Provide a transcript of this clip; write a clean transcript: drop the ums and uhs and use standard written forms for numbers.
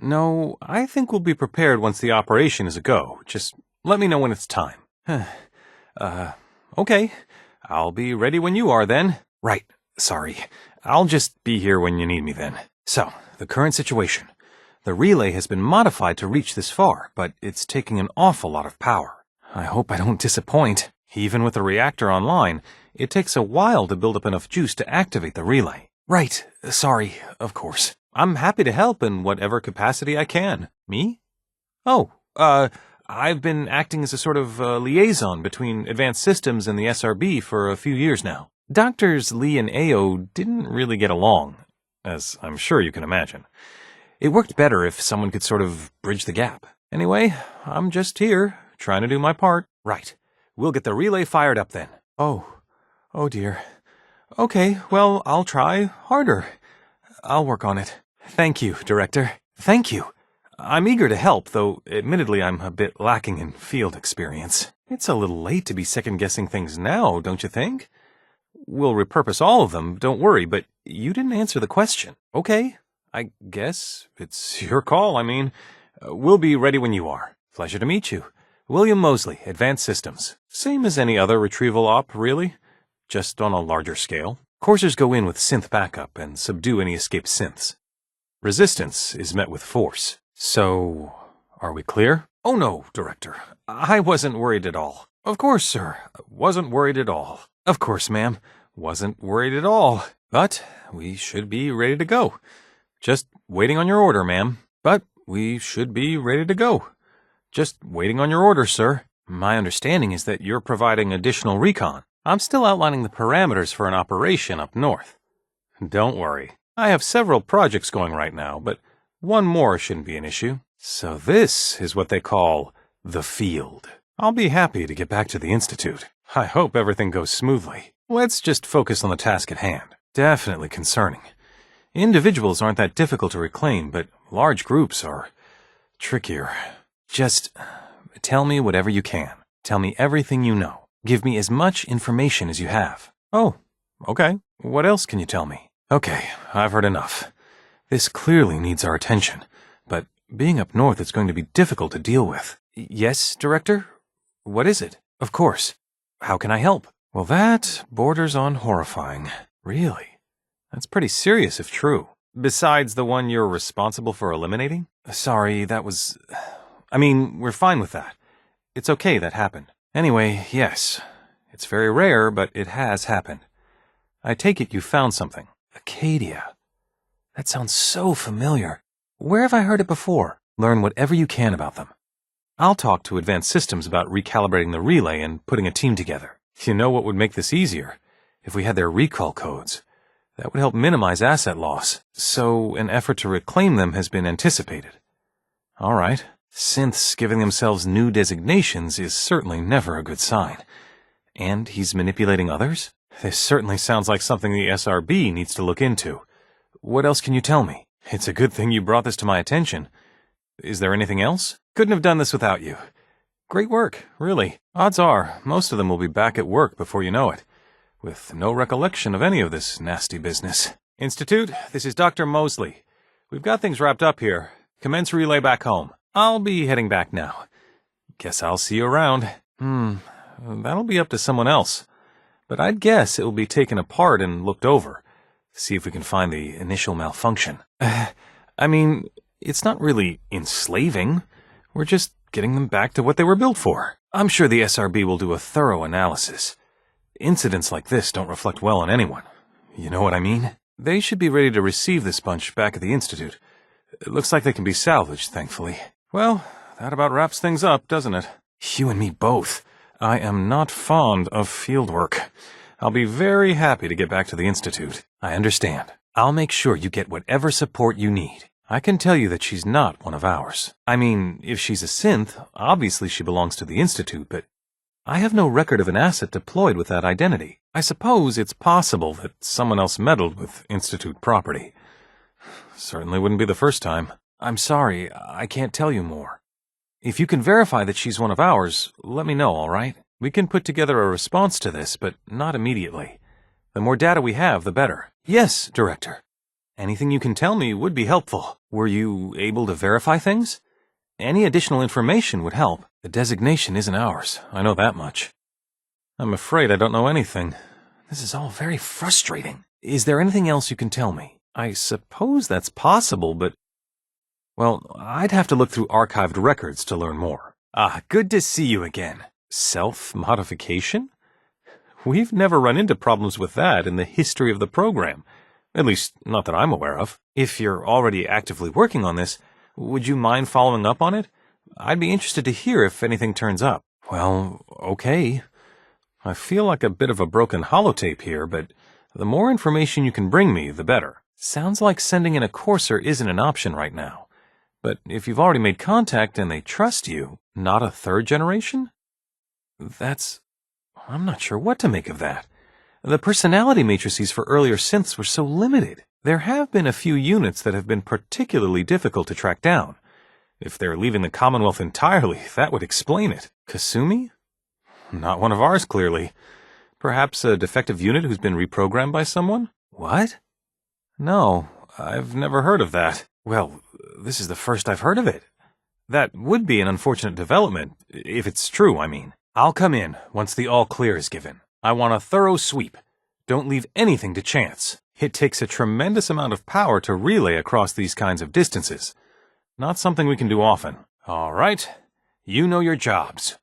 No, I think we'll be prepared once the operation is a go. Just let me know when it's time. Okay. I'll be ready when you are then. Right. Sorry. I'll just be here when you need me then. So, the current situation. The relay has been modified to reach this far, but it's taking an awful lot of power. I hope I don't disappoint. Even with the reactor online, it takes a while to build up enough juice to activate the relay. Right. Sorry, of course. I'm happy to help in whatever capacity I can. Me? Oh, I've been acting as a sort of liaison between Advanced Systems and the SRB for a few years now. Doctors Lee and Ao didn't really get along, as I'm sure you can imagine. It worked better if someone could sort of bridge the gap. Anyway, I'm just here, trying to do my part. Right. We'll get the relay fired up then. Oh dear. Okay, well, I'll try harder. I'll work on it. Thank you, Director. Thank you. I'm eager to help, though admittedly I'm a bit lacking in field experience. It's a little late to be second-guessing things now, don't you think? We'll repurpose all of them, don't worry, but you didn't answer the question. Okay, I guess it's your call, we'll be ready when you are. Pleasure to meet you. William Moseley, Advanced Systems. Same as any other retrieval op, really. Just on a larger scale. Coursers go in with synth backup and subdue any escaped synths. Resistance is met with force. So, are we clear? Oh no, Director. I wasn't worried at all. Of course, sir. Wasn't worried at all. Of course, ma'am. Wasn't worried at all. But we should be ready to go. Just waiting on your order, ma'am. But we should be ready to go. Just waiting on your order, sir. My understanding is that you're providing additional recon. I'm still outlining the parameters for an operation up north. Don't worry. I have several projects going right now, but one more shouldn't be an issue. So this is what they call the field. I'll be happy to get back to the Institute. I hope everything goes smoothly. Let's just focus on the task at hand. Definitely concerning. Individuals aren't that difficult to reclaim, but large groups are trickier. Just tell me whatever you can. Tell me everything you know. Give me as much information as you have. Oh, okay. What else can you tell me? Okay, I've heard enough. This clearly needs our attention, but being up north is going to be difficult to deal with. Yes, Director? What is it? Of course. How can I help? Well, that borders on horrifying. Really? That's pretty serious if true. Besides the one you're responsible for eliminating? Sorry, that was... we're fine with that. It's okay that happened. Anyway, yes. It's very rare, but it has happened. I take it you found something. Acadia. That sounds so familiar. Where have I heard it before? Learn whatever you can about them. I'll talk to Advanced Systems about recalibrating the relay and putting a team together. You know what would make this easier? If we had their recall codes. That would help minimize asset loss. So an effort to reclaim them has been anticipated. All right. Synths giving themselves new designations is certainly never a good sign. And he's manipulating others? This certainly sounds like something the SRB needs to look into. What else can you tell me? It's a good thing you brought this to my attention. Is there anything else? Couldn't have done this without you. Great work, really. Odds are, most of them will be back at work before you know it, with no recollection of any of this nasty business. Institute, this is Dr. Moseley. We've got things wrapped up here. Commence relay back home. I'll be heading back now. Guess I'll see you around. That'll be up to someone else. But I'd guess it will be taken apart and looked over. See if we can find the initial malfunction. It's not really enslaving. We're just getting them back to what they were built for. I'm sure the SRB will do a thorough analysis. Incidents like this don't reflect well on anyone. You know what I mean? They should be ready to receive this bunch back at the Institute. It looks like they can be salvaged, thankfully. Well, that about wraps things up, doesn't it? You and me both. I am not fond of field work. I'll be very happy to get back to the Institute. I understand. I'll make sure you get whatever support you need. I can tell you that she's not one of ours. If she's a synth, obviously she belongs to the Institute, but I have no record of an asset deployed with that identity. I suppose it's possible that someone else meddled with Institute property. Certainly wouldn't be the first time. I'm sorry, I can't tell you more. If you can verify that she's one of ours, let me know, all right? We can put together a response to this, but not immediately. The more data we have, the better. Yes, Director. Anything you can tell me would be helpful. Were you able to verify things? Any additional information would help. The designation isn't ours, I know that much. I'm afraid I don't know anything. This is all very frustrating. Is there anything else you can tell me? I suppose that's possible, but... Well, I'd have to look through archived records to learn more. Ah, good to see you again. Self-modification? We've never run into problems with that in the history of the program. At least, not that I'm aware of. If you're already actively working on this, would you mind following up on it? I'd be interested to hear if anything turns up. Well, okay. I feel like a bit of a broken holotape here, but the more information you can bring me, the better. Sounds like sending in a courser isn't an option right now. But if you've already made contact and they trust you, not a third generation? I'm not sure what to make of that. The personality matrices for earlier synths were so limited. There have been a few units that have been particularly difficult to track down. If they're leaving the Commonwealth entirely, that would explain it. Kasumi? Not one of ours, clearly. Perhaps a defective unit who's been reprogrammed by someone? What? No, I've never heard of that. Well, this is the first I've heard of it. That would be an unfortunate development, if it's true, I mean. I'll come in once the all-clear is given. I want a thorough sweep. Don't leave anything to chance. It takes a tremendous amount of power to relay across these kinds of distances. Not something we can do often. All right, you know your jobs.